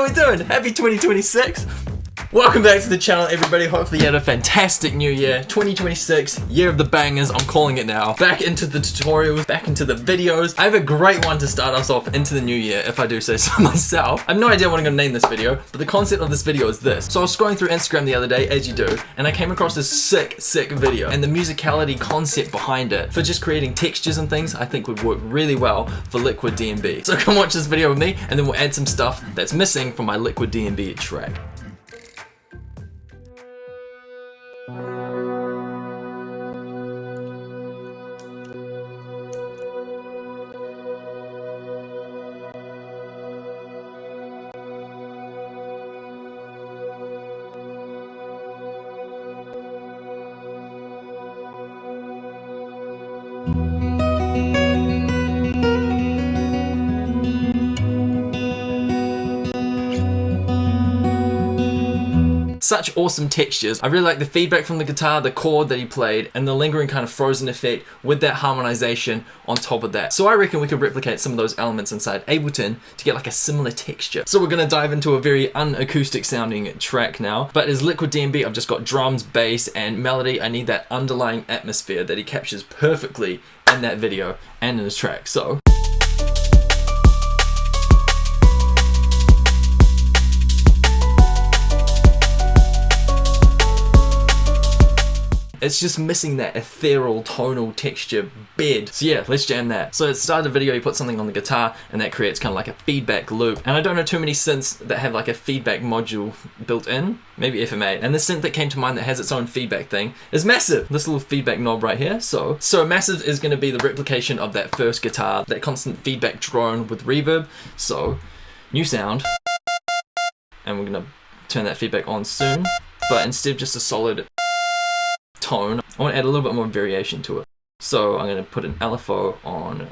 we doing? Happy 2026. Welcome back to the channel, everybody. Hopefully you had a fantastic new year. 2026, year of the bangers, I'm calling it now. Back into the tutorials, back into the videos. I have a great one to start us off into the new year, if I do say so myself. I have no idea what I'm gonna name this video, but the concept of this video is this. So I was scrolling through Instagram the other day, as you do, and I came across this sick video. And the musicality concept behind it, for just creating textures and things, I think would work really well for Liquid DNB. So come watch this video with me, and then we'll add some stuff that's missing from my Liquid DNB track. Such awesome textures. I really like the feedback from the guitar, the chord that he played, and the lingering kind of frozen effect with that harmonization on top of that. So I reckon we could replicate some of those elements inside Ableton to get like a similar texture. So we're gonna dive into a very unacoustic sounding track now, but as Liquid DNB, I've just got drums, bass, and melody. I need that underlying atmosphere that he captures perfectly in that video and in his track. So it's just missing that ethereal tonal texture bed. So yeah, let's jam that. So at the start of the video, you put something on the guitar and that creates kind of like a feedback loop. And I don't know too many synths that have like a feedback module built in, maybe FMA. And the synth that came to mind that has its own feedback thing is Massive. This little feedback knob right here. So Massive is gonna be the replication of that first guitar, that constant feedback drone with reverb. So new sound. And we're gonna turn that feedback on soon. But instead of just a solid tone, I want to add a little bit more variation to it. So I'm going to put an LFO on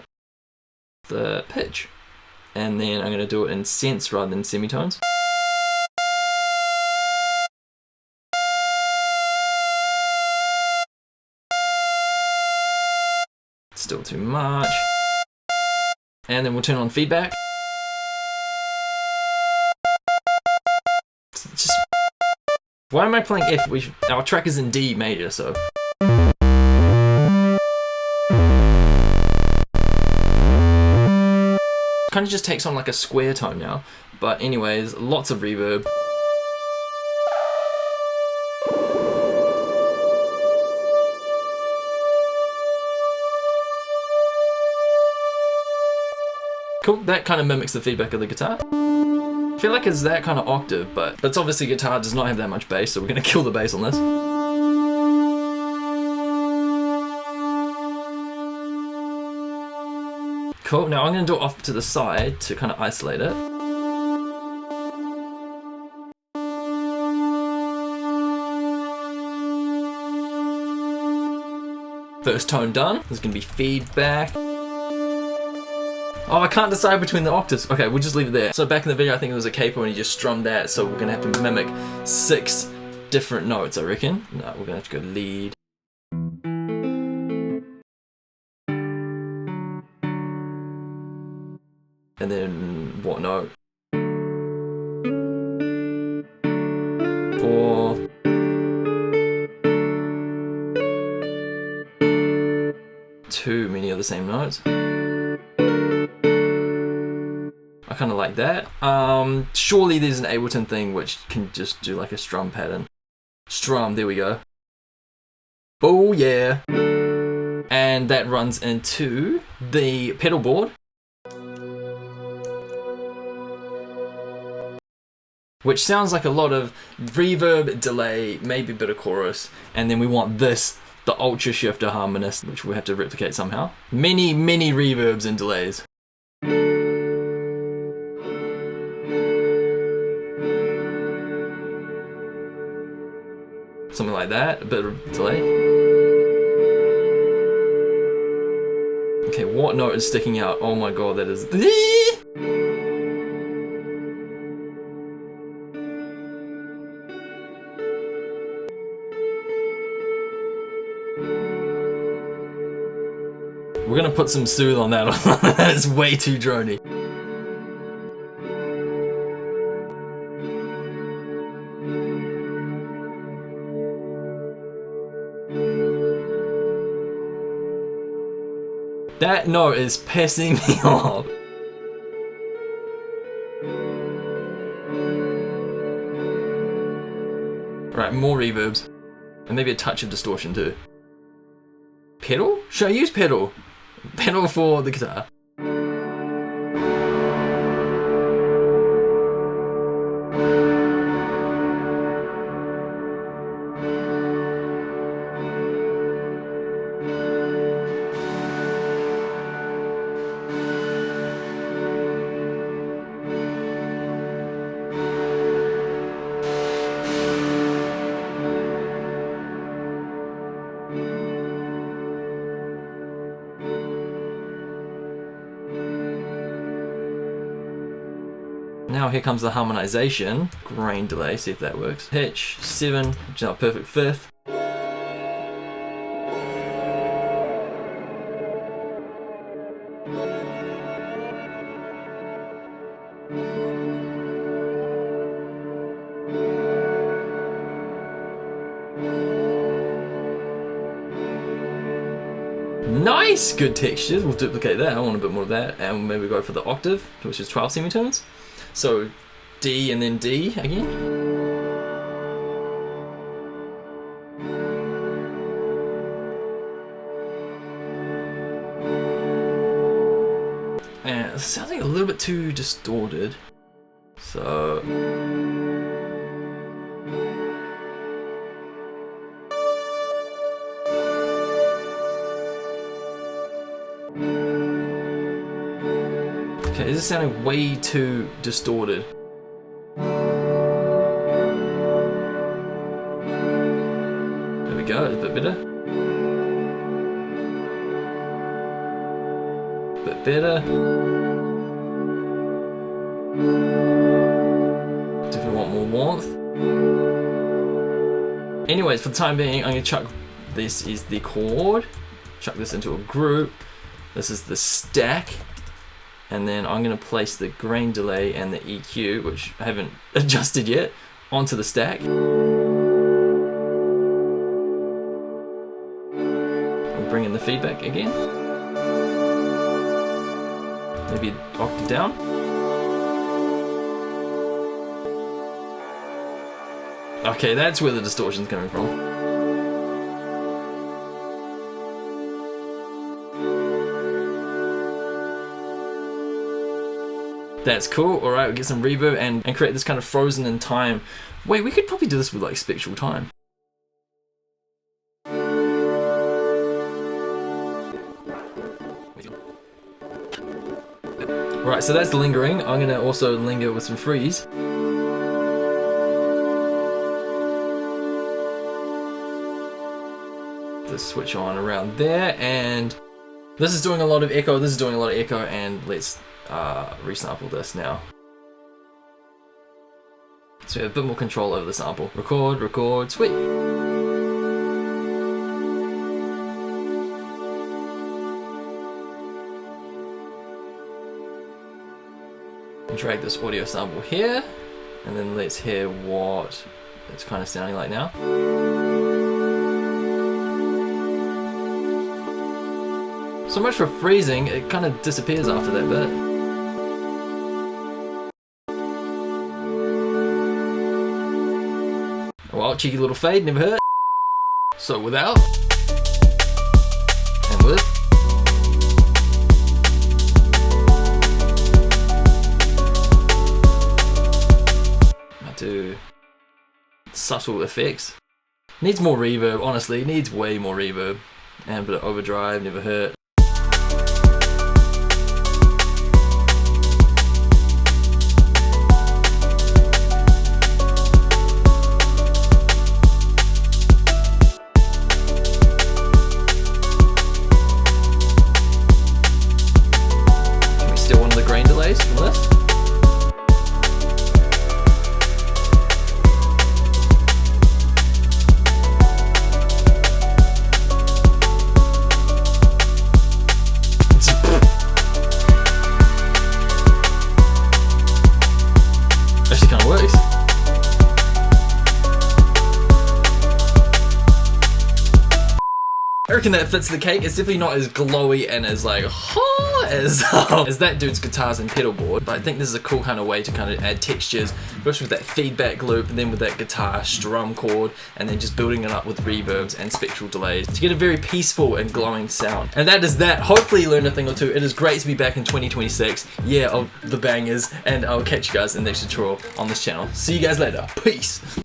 the pitch, and then I'm going to do it in cents rather than semitones. Still too much. And then we'll turn on feedback. Just why am I playing F? Our track is in D major, so. Kind of just takes on like a square tone now. But anyways, lots of reverb. Cool, that kind of mimics the feedback of the guitar. I feel like it's that kind of octave, but that's obviously guitar does not have that much bass, so we're gonna kill the bass on this. Cool, now I'm gonna do it off to the side to kind of isolate it. First tone done, there's gonna be feedback. Oh, I can't decide between the octaves. Okay, we'll just leave it there. So back in the video, I think it was a capo and he just strummed that, so we're gonna have to mimic 6 different notes, I reckon. No, we're gonna have to go lead. And then what note? 4. Too many of the same notes. I kind of like that. Surely there's an Ableton thing which can just do like a strum pattern. Strum, there we go. Oh yeah. And that runs into the pedal board. Which sounds like a lot of reverb, delay, maybe a bit of chorus. And then we want this, the ultra shifter harmonist, which we'll have to replicate somehow. Many reverbs and delays. Something like that, a bit of delay. Okay, what note is sticking out? Oh my god, that is... We're gonna put some soothe on that. That is way too drony. That note is pissing me off. Right, more reverbs. And maybe a touch of distortion too. Pedal? Should I use pedal? Pedal for the guitar. Now here comes the harmonization. Grain delay, see if that works. Pitch, 7, which is not perfect fifth. Nice! Good textures. We'll duplicate that. I want a bit more of that. And maybe go for the octave, which is 12 semitones. So D and then D again. And it's sounding a little bit too distorted. So okay, this is sounding way too distorted. There we go, it's a bit better. Bit better. Definitely want more warmth. Anyways, for the time being, I'm gonna chuck this is the chord, chuck this into a group. This is the stack. And then I'm going to place the grain delay and the EQ, which I haven't adjusted yet, onto the stack. I'll bring in the feedback again. Maybe an octave down. Okay, that's where the distortion's coming from. That's cool. Alright, we'll get some reverb and create this kind of frozen in time. Wait, we could probably do this with like spectral time. Right, so that's lingering. I'm gonna also linger with some freeze. Let's switch on around there, and this is doing a lot of echo, and let's resample this now. So we have a bit more control over the sample. Record, sweet. Drag this audio sample here, and then let's hear what it's kind of sounding like now. So much for freezing, it kind of disappears after that bit. Well, cheeky little fade, never hurt. So without, and with. I do subtle effects. Needs more reverb, honestly, it needs way more reverb. And a bit of overdrive, never hurt. From this. Actually kind of works. I reckon that fits the cake. It's definitely not as glowy and as like as that dude's guitars and pedal board, but I think this is a cool kind of way to kind of add textures, first with that feedback loop and then with that guitar strum chord, and then just building it up with reverbs and spectral delays to get a very peaceful and glowing sound. And that is that. Hopefully you learned a thing or two. It is great to be back in 2026, year of the bangers, and I'll catch you guys in the next tutorial on this channel. See you guys later. Peace.